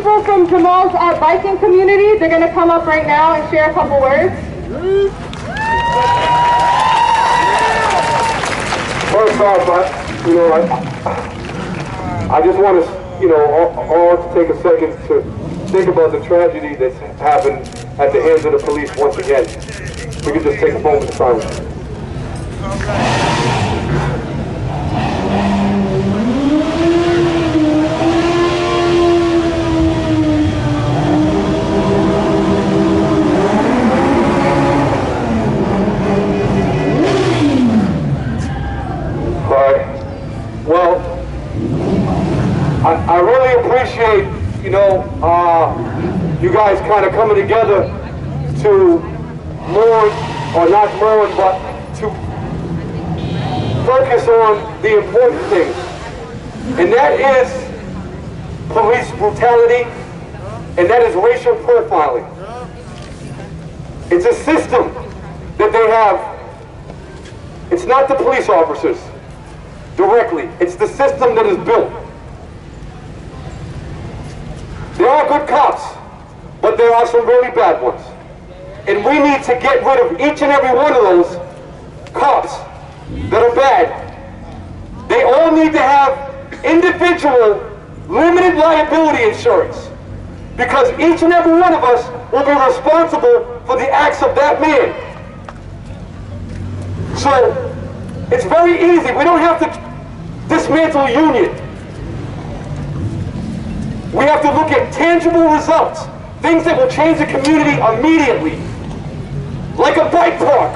people from Jhamal's biking community. They're going to come up right now and share a couple words. First off, I just want to, all to take a second to think about the tragedy that's happened at the hands of the police once again. We can just take a moment of silence. Well, I really appreciate, you guys kind of coming together to mourn, or not mourn, but to focus on the important things. And that is police brutality, and that is racial profiling. It's a system that they have. It's not the police officers directly. It's the system that is built. There are good cops, but there are some really bad ones. And we need to get rid of each and every one of those cops that are bad. They all need to have individual limited liability insurance, because each and every one of us will be responsible for the acts of that man. So it's very easy. We don't have to dismantle a union. We have to look at tangible results, things that will change the community immediately, like a bike park.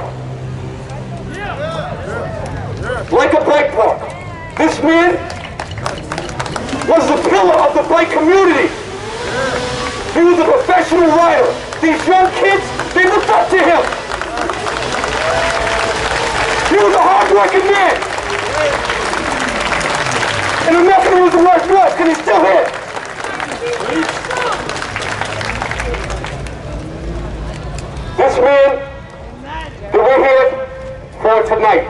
Like a bike park. This man was the pillar of the bike community. He was a professional rider. These young kids, they looked up to him. He was a hard-working man. And I'm not going to use the word blood because he's still here. This man that we're here for tonight,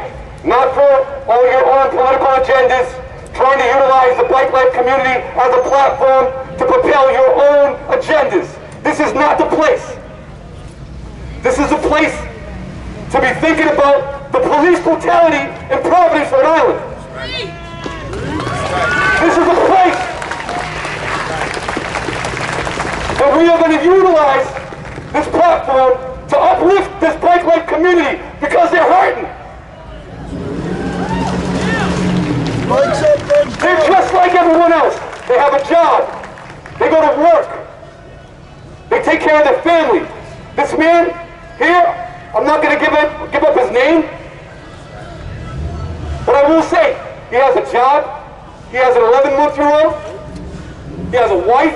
not for all your own political agendas, trying to utilize the bike life community as a platform to propel your own agendas. This is not the place. This is a place to be thinking about the police brutality in Providence, Rhode Island. This is a place that we are going to utilize this platform to uplift this bike life community, because they're hurting. They're just like everyone else. They have a job. They go to work. They take care of their family. This man here, I'm not going to give up his name, but I will say he has a job. He has an 11-month-old. He has a wife.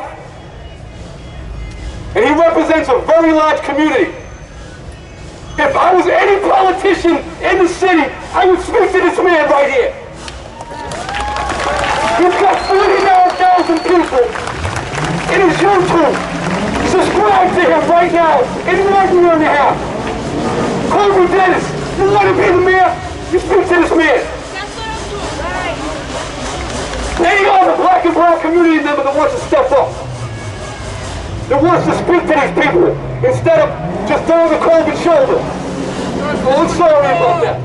And he represents a very large community. If I was any politician in the city, I would speak to this man right here. He's got 49,000 people in his YouTube. Subscribe to him right now in 1 year and a half. Kobe Dennis, you want to be the mayor? You speak to this man. They are the black and brown community member that wants to step up. That wants to speak to these people instead of just throwing the cold shoulder. Oh, I'm sorry about that.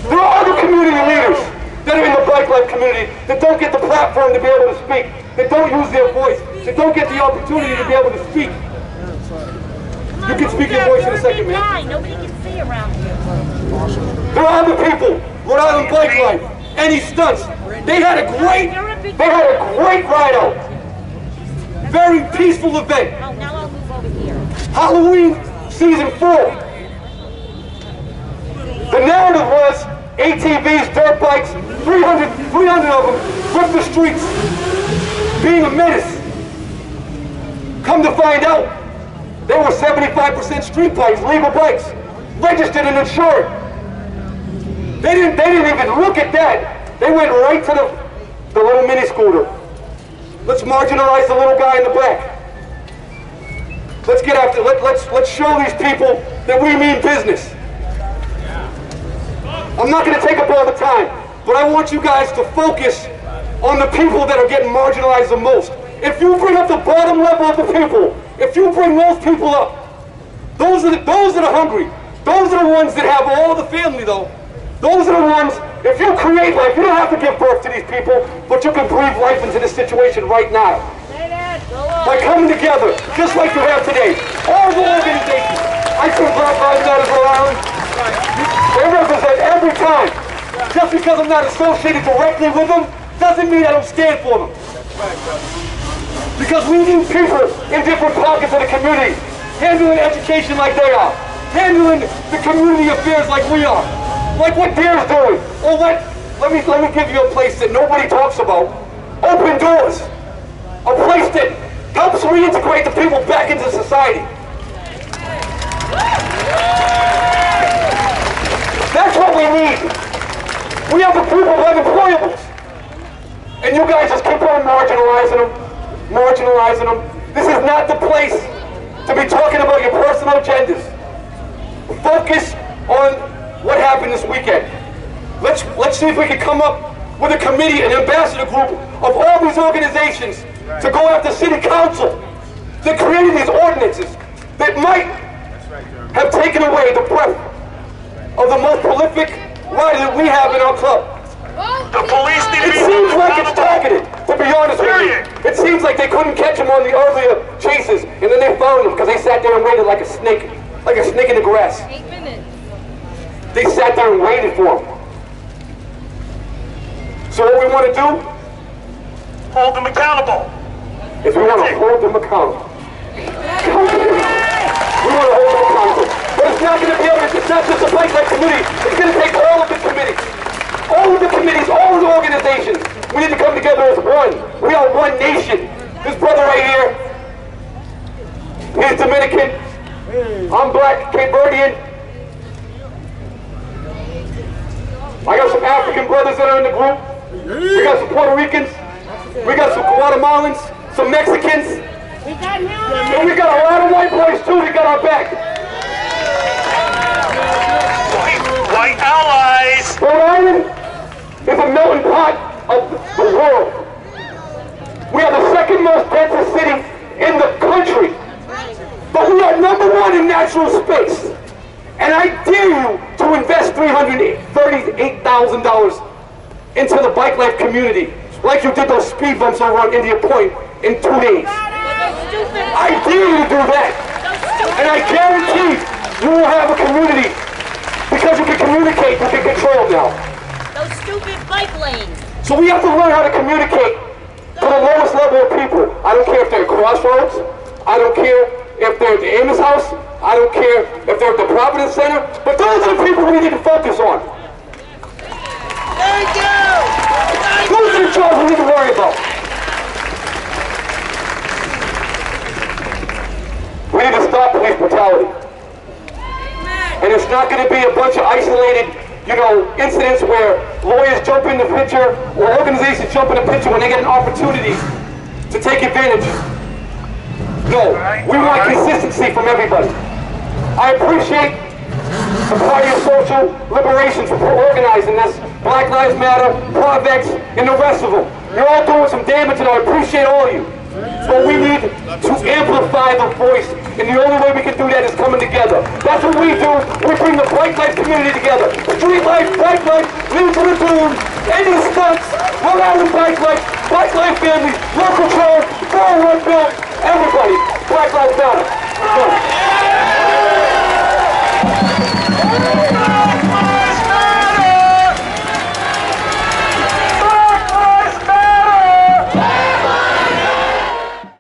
There are other community leaders that are in the bike life community that don't get the platform to be able to speak, that don't use their voice, that don't get the opportunity to be able to speak. You can speak your voice in a second, man. Nobody can see around here. There are other people, Rhode Island Bike Life, any stunts. They had a great ride out. Very peaceful event. Oh, now I'll move over here. Halloween season 4. The narrative was ATVs, dirt bikes, 300 of them ripped the streets, being a menace. Come to find out, they were 75% street bikes, legal bikes, registered and insured. They didn't even look at that. They went right to the little mini scooter. Let's marginalize the little guy in the back. Let's get after. Let's show these people that we mean business. I'm not going to take up all the time, but I want you guys to focus on the people that are getting marginalized the most. If you bring up the bottom level of the people, if you bring those people up, those that are hungry, those are the ones that have all the family though. Those are the ones, if you create life, you don't have to give birth to these people, but you can breathe life into this situation right now. By coming together, just like you have today. All the organizations. I see Black Lives Matter Rhode Island. They represent every time. Just because I'm not associated directly with them, doesn't mean I don't stand for them. Because we need people in different pockets of the community, handling education like they are, handling the community affairs like we are, like what Dare's doing. Or let me give you a place that nobody talks about. Open Doors, a place that helps reintegrate the people back into society. That's what we need. We have a group of unemployables. And you guys just keep on marginalizing them. This is not the place to be talking about your personal agendas. Focus on what happened this weekend. Let's see if we can come up with a committee, an ambassador group of all these organizations to go after city council that created these ordinances that might have taken away the breath of the most prolific rider that we have in our club. The police need to be It seems like it's targeted, to be honest with you. It seems like they couldn't catch him on the earlier chases, and then they found him because they sat there and waited like a snake in the grass. 8 minutes. They sat there and waited for him. So what we want to do hold them accountable. is we want to hold them accountable. We want to hold them accountable. But it's not going to be able to, it's not just a Black Lives Committee. It's going to take all of the committees. All of the committees, all of the organizations. We need to come together as one. We are one nation. This brother right here, he's Dominican. I'm Black, Cambodian. I got some African brothers that are in the group. We got some Puerto Ricans. We got some Guatemalans, some Mexicans. And we got a lot of white boys too that got our back. White allies. Rhode Island is a melting pot of the world. We are the second most densest city in the country. But we are #1 in natural space. And I dare you to invest $338,000 into the bike life community, like you did those speed bumps over on India Point in 2 days. I dare you to do that. And I guarantee you will have a community because you can communicate, you can control now. Those stupid bike lanes. So we have to learn how to communicate to the lowest level of people. I don't care if they're at Crossroads. I don't care if they're at the Amos House. I don't care if they're at the Providence Center. But those are the people we need to focus on. Thank you. Those are the jobs we need to worry about. We need to stop police brutality. And it's not going to be a bunch of isolated, incidents where lawyers jump in the picture or organizations jump in the picture when they get an opportunity to take advantage. No, we want consistency from everybody. I appreciate the Party of Social Liberation for organizing this, Black Lives Matter, Provex, and the rest of them. You're all doing some damage and I appreciate all of you. But we need to amplify the voice, and the only way we can do that is coming together. That's what we do. We bring the Black Life community together. Street life, Black life, lead to the boom, any stunts, Rhode Island Black Life family, local control, 401 bill, everybody, Black Lives Matter.